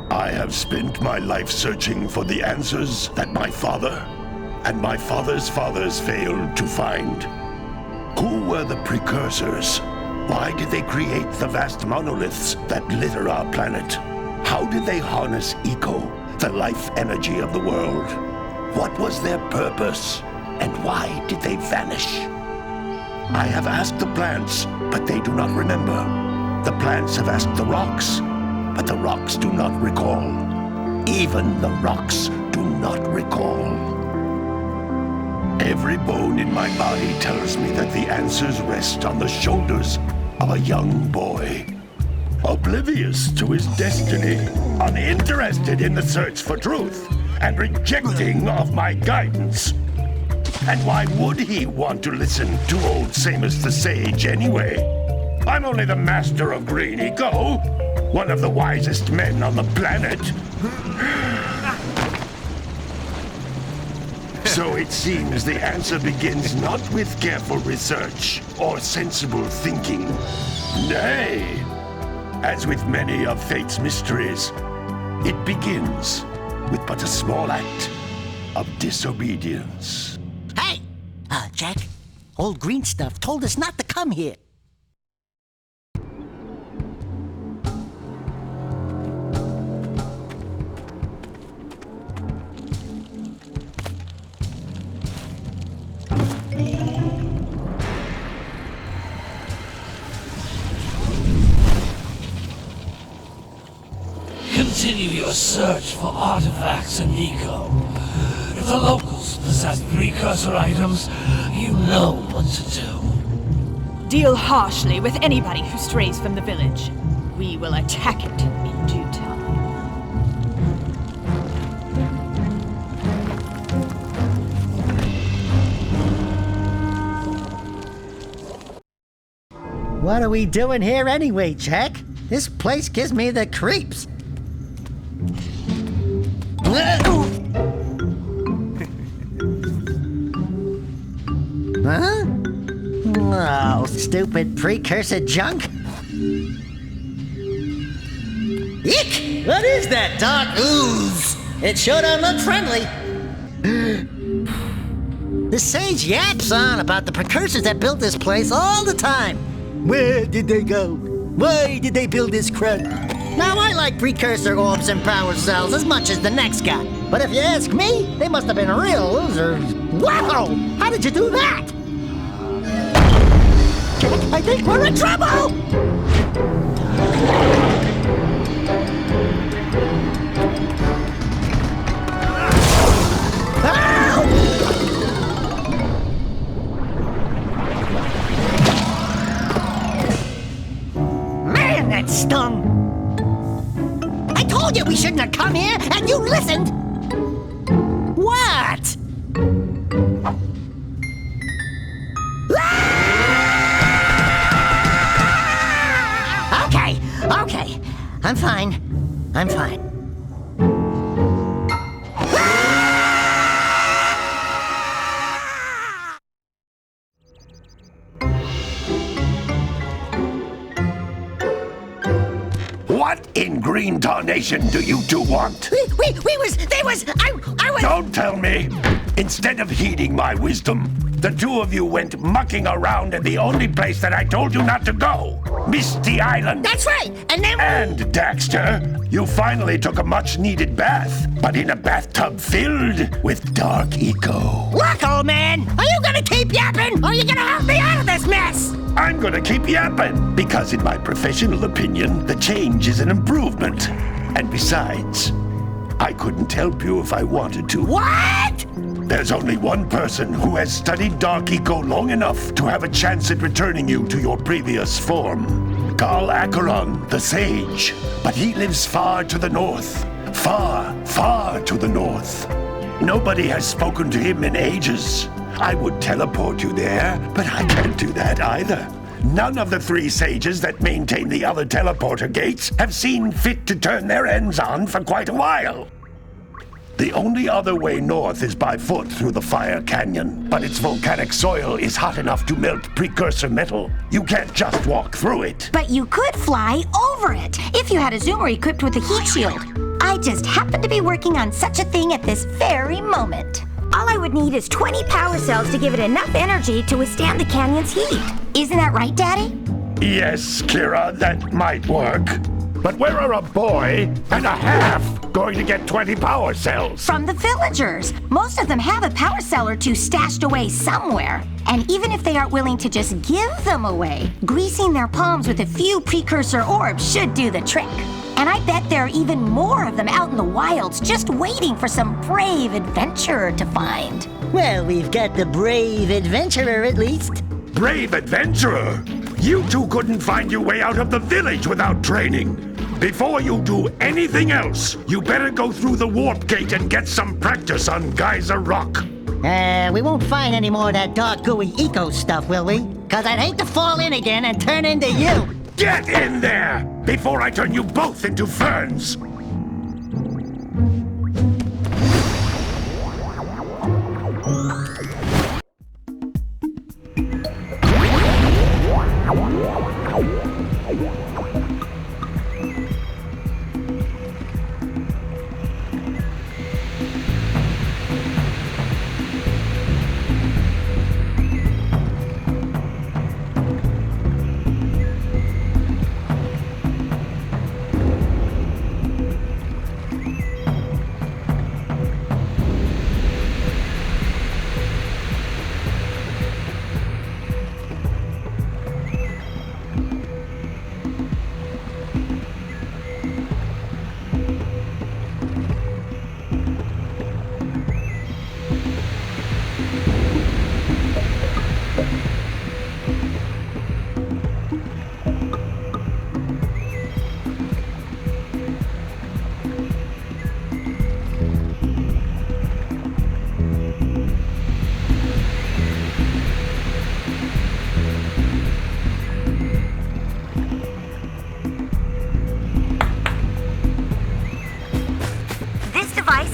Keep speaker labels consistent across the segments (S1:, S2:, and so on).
S1: I have spent my life searching for the answers that my father and my father's fathers failed to find. Who were the Precursors? Why did they create the vast monoliths that litter our planet? How did they harness eco, the life energy of the world? What was their purpose? And why did they vanish? I have asked the plants, but they do not remember. The plants have asked the rocks, but the rocks do not recall. Even the rocks do not recall. Every bone in my body tells me that the answers rest on the shoulders of a young boy. Oblivious to his destiny, uninterested in the search for truth, and rejecting of my guidance. And why would he want to listen to old Samus the Sage anyway? I'm only the master of green eco, one of the wisest men on the planet. So it seems the answer begins not with careful research or sensible thinking. Nay, as with many of fate's mysteries, it begins with but a small act of disobedience.
S2: Hey! Jak, old green stuff told us not to come here.
S3: Continue your search for artifacts and eco. If the locals possess precursor items, you know what to do.
S4: Deal harshly with anybody who strays from the village. We will attack it in due time.
S2: What are we doing here anyway, Jak? This place gives me the creeps. Huh? Oh, stupid precursor junk. Eek! What is that dark ooze? It sure don't look friendly. The sage yaps on about the precursors that built this place all the time. Where did they go? Why did they build this crud? Now, I like precursor orbs and power cells as much as the next guy. But if you ask me, they must have been real losers. Wow! How did you do that? Jak, I think we're in trouble! Man, that stung! I told you we shouldn't have come here, and you listened! What? Okay. I'm fine.
S1: What in green tarnation do you two want?
S2: I was...
S1: Don't tell me! Instead of heeding my wisdom, the two of you went mucking around in the only place that I told you not to go, Misty Island.
S2: That's right, and then...
S1: And, Daxter, you finally took a much-needed bath, but in a bathtub filled with dark eco.
S2: Look, old man, are you gonna keep yapping, or are you gonna help me out of this mess?
S1: I'm gonna keep yapping, because in my professional opinion, the change is an improvement. And besides, I couldn't help you if I wanted to.
S2: What?
S1: There's only one person who has studied Dark Eco long enough to have a chance at returning you to your previous form. Carl Acheron, the Sage. But he lives far to the north. Far, far to the north. Nobody has spoken to him in ages. I would teleport you there, but I can't do that either. None of the three sages that maintain the other teleporter gates have seen fit to turn their ends on for quite a while. The only other way north is by foot through the Fire Canyon, but its volcanic soil is hot enough to melt precursor metal. You can't just walk through it.
S5: But you could fly over it if you had a zoomer equipped with a heat shield. I just happen to be working on such a thing at this very moment. All I would need is 20 power cells to give it enough energy to withstand the canyon's heat. Isn't that right, Daddy?
S1: Yes, Kira, that might work. But where are a boy and a half going to get 20 power cells?
S5: From the villagers. Most of them have a power cell or two stashed away somewhere. And even if they aren't willing to just give them away, greasing their palms with a few precursor orbs should do the trick. And I bet there are even more of them out in the wilds just waiting for some brave adventurer to find.
S2: Well, we've got the brave adventurer at least.
S1: Brave adventurer? You two couldn't find your way out of the village without training. Before you do anything else, you better go through the warp gate and get some practice on Geyser Rock.
S2: We won't find any more of that dark gooey eco stuff, will we? 'Cause I'd hate to fall in again and turn into you.
S1: Get in there before I turn you both into ferns.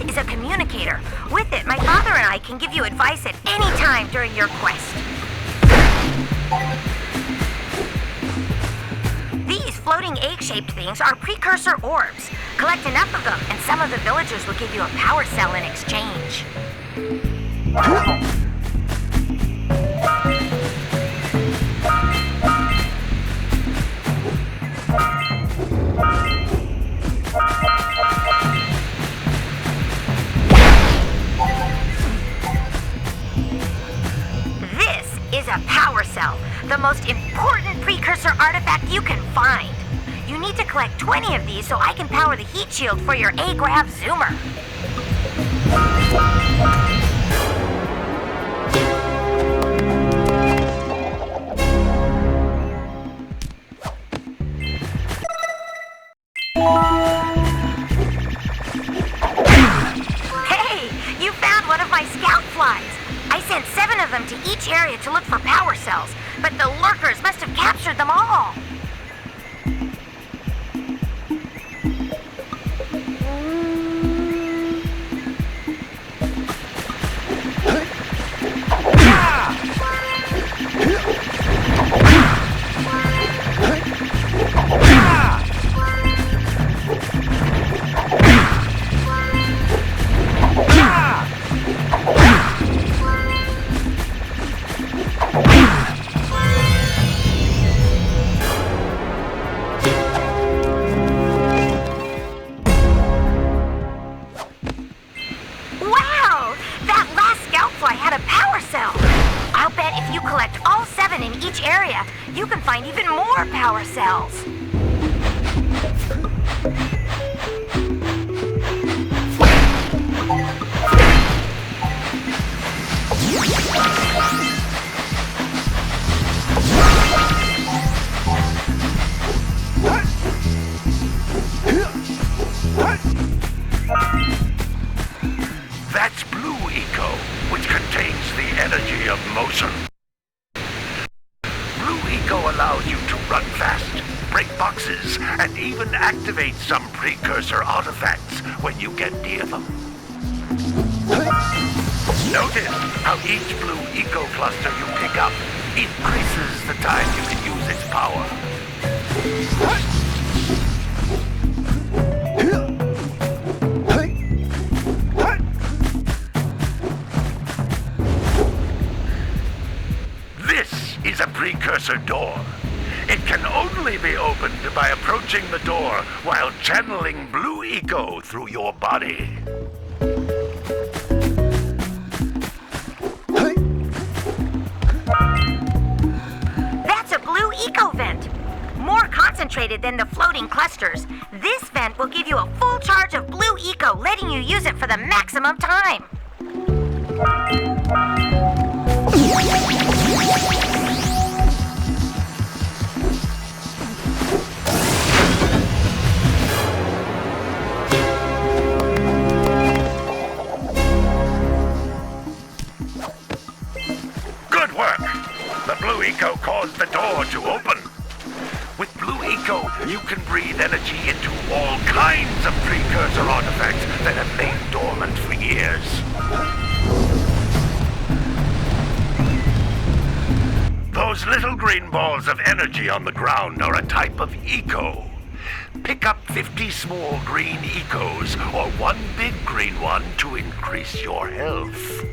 S5: Is a communicator. With it, my father and I can give you advice at any time during your quest. These floating egg-shaped things are precursor orbs. Collect enough of them, and some of the villagers will give you a power cell in exchange. A power cell, the most important precursor artifact you can find. You need to collect 20 of these so I can power the heat shield for your A-Grav zoomer. Hey, you found one of my scout flies. I sent 7 of them to each area to look for power cells, but the lurkers must have captured them all. You can find even more power cells.
S1: That's blue eco, which contains the energy of motion. Eco allows you to run fast, break boxes, and even activate some precursor artifacts when you get near them. Notice how each blue eco cluster you pick up increases the time you can use its power. This is a precursor door. It can only be opened by approaching the door while channeling blue eco through your body.
S5: That's a blue eco vent. More concentrated than the floating clusters. This vent will give you a full charge of blue eco, letting you use it for the maximum time.
S1: Good work! The blue eco caused the door to open. With blue eco, you can breathe energy into all kinds of precursor artifacts that have lain dormant for years. Those little green balls of energy on the ground are a type of eco. Pick up 50 small green ecos or one big green one to increase your health.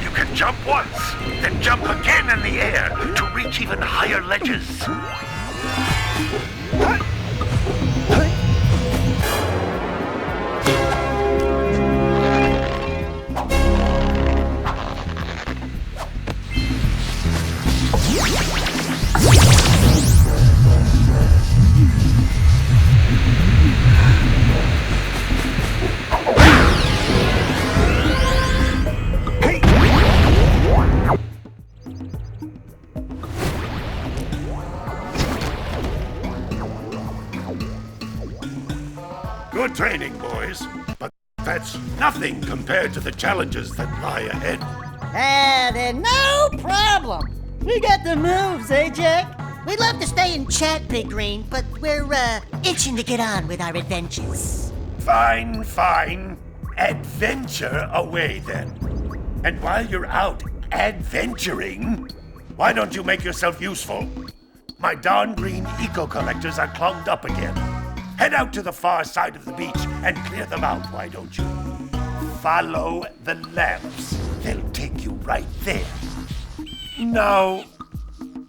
S1: You can jump once, then jump again in the air to reach even higher ledges. Good training, boys, but that's nothing compared to the challenges that lie ahead.
S2: Then no problem. We got the moves, eh, Jak? We'd love to stay and chat, Big Green, but we're, itching to get on with our adventures.
S1: Fine, fine. Adventure away, then. And while you're out adventuring, why don't you make yourself useful? My darn green eco-collectors are clogged up again. Head out to the far side of the beach and clear them out, why don't you? Follow the lamps. They'll take you right there. Now,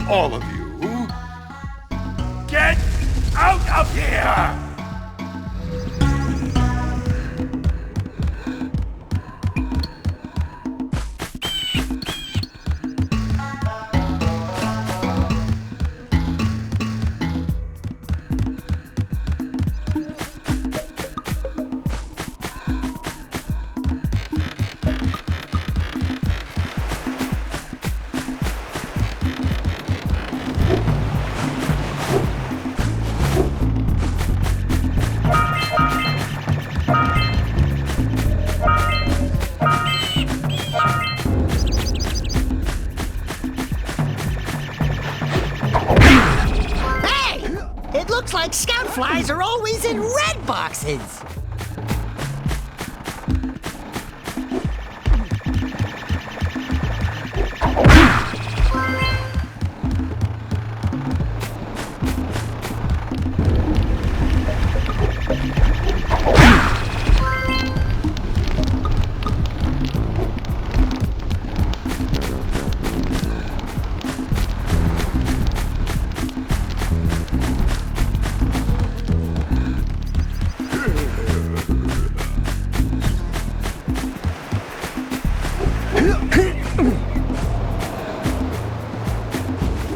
S1: all of you, get out of here!
S2: Looks like scout flies are always in red boxes.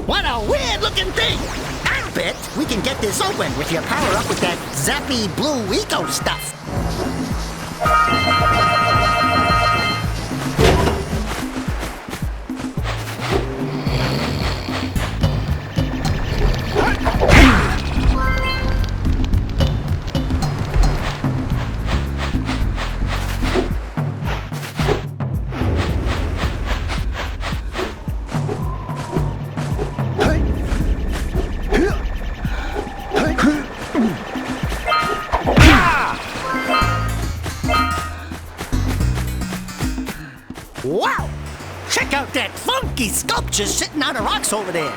S2: What a weird-looking thing! I bet we can get this open with your power up with that zappy blue eco stuff. Wow! Check out that funky sculpture sitting on the rocks over there.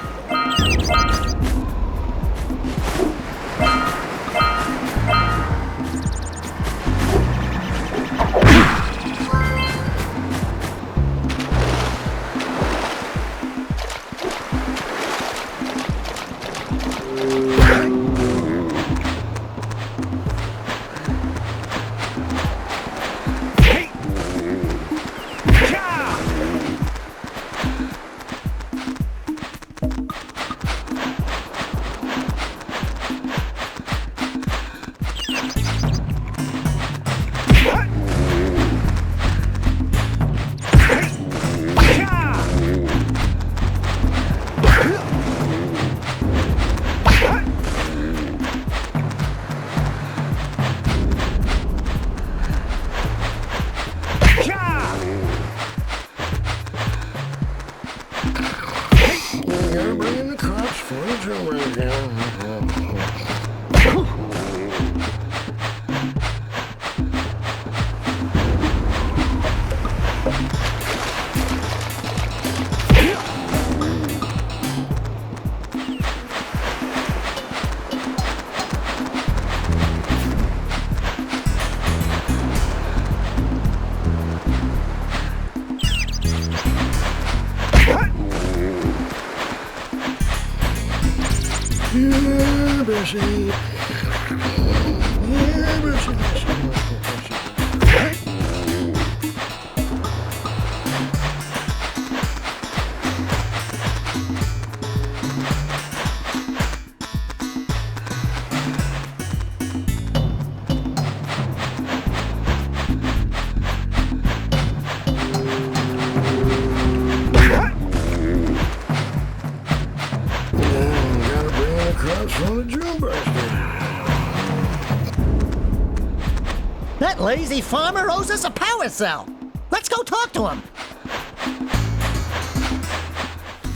S2: That lazy farmer owes us a power cell. Let's go talk to him.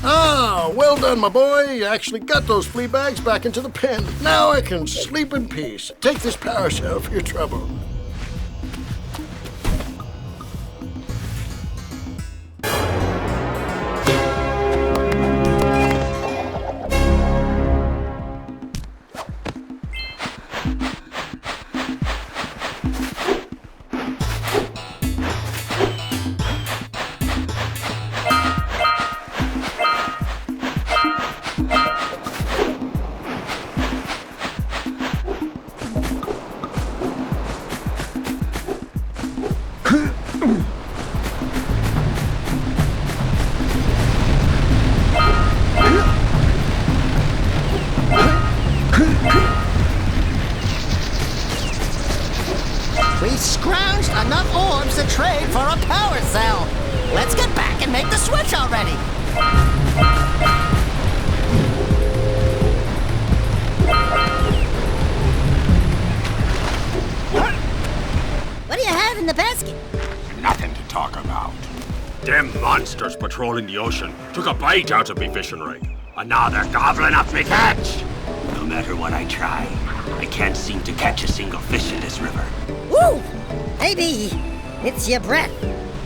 S6: Ah, well done, my boy. You actually got those flea bags back into the pen. Now I can sleep in peace. Take this power cell for your trouble.
S2: We scrounged enough orbs to trade for a power cell. Let's get back and make the switch already.
S7: What do you have in the basket?
S8: Nothing to talk about. Them monsters patrolling the ocean took a bite out of me fishing rig. And now they're gobbling up me catch. No matter what I try, I can't seem to catch a single fish in this river.
S7: Woo! Maybe it's your breath.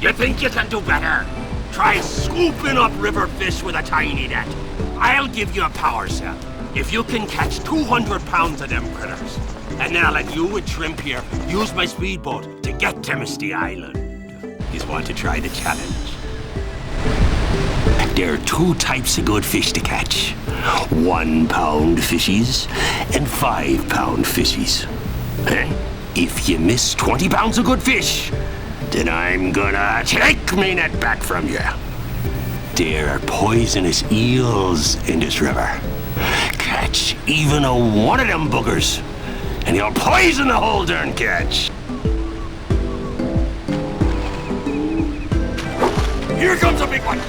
S8: You think you can do better? Try scooping up river fish with a tiny net. I'll give you a power cell if you can catch 200 pounds of them critters. And then I'll let you and Shrimp here use my speedboat to get to Misty Island. You want to try the challenge? There are two types of good fish to catch. 1 pound fishies and 5 pound fishies. If you miss 20 pounds of good fish, then I'm gonna take me net back from you. There are poisonous eels in this river. Catch even one of them boogers, and you'll poison the whole darn catch. Here comes a big one.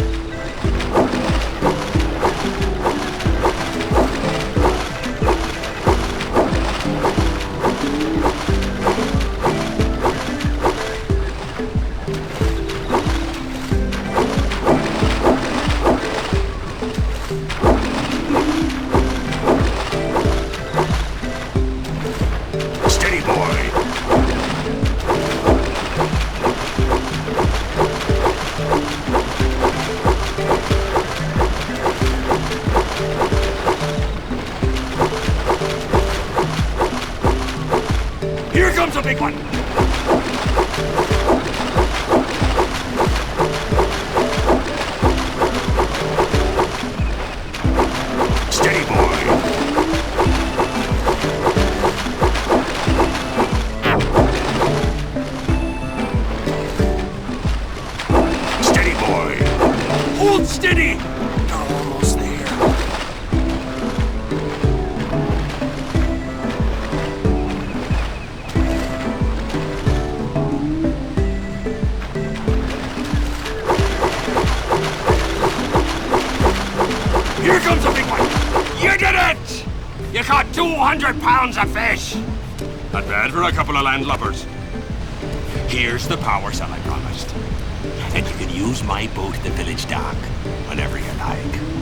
S8: steady! We're almost there. Here comes a big one! You did it! You caught 200 pounds of fish! Not bad for a couple of landlubbers. Here's the power cell I promised. And you can use my boat at the village dock whenever you like.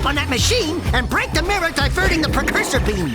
S2: on that machine and break the mirror diverting the Precursor beam.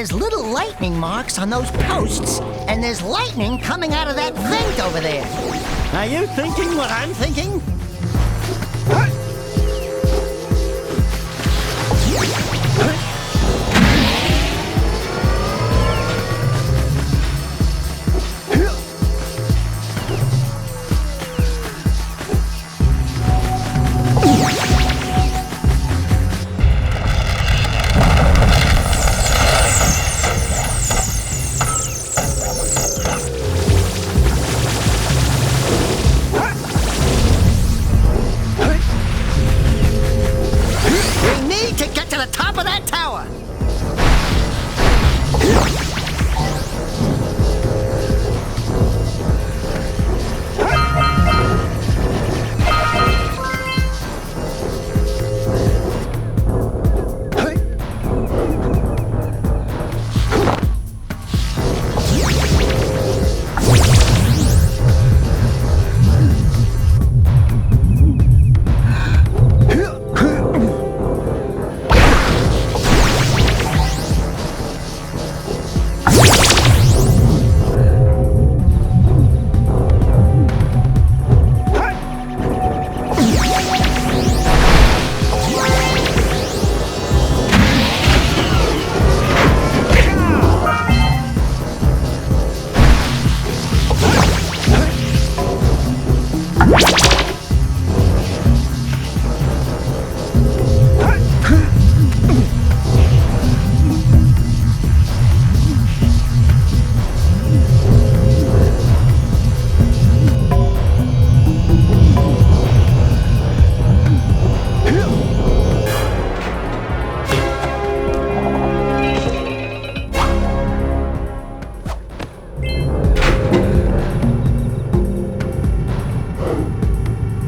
S2: there's little lightning marks on those posts, and there's lightning coming out of that vent over there. Are you thinking what I'm thinking?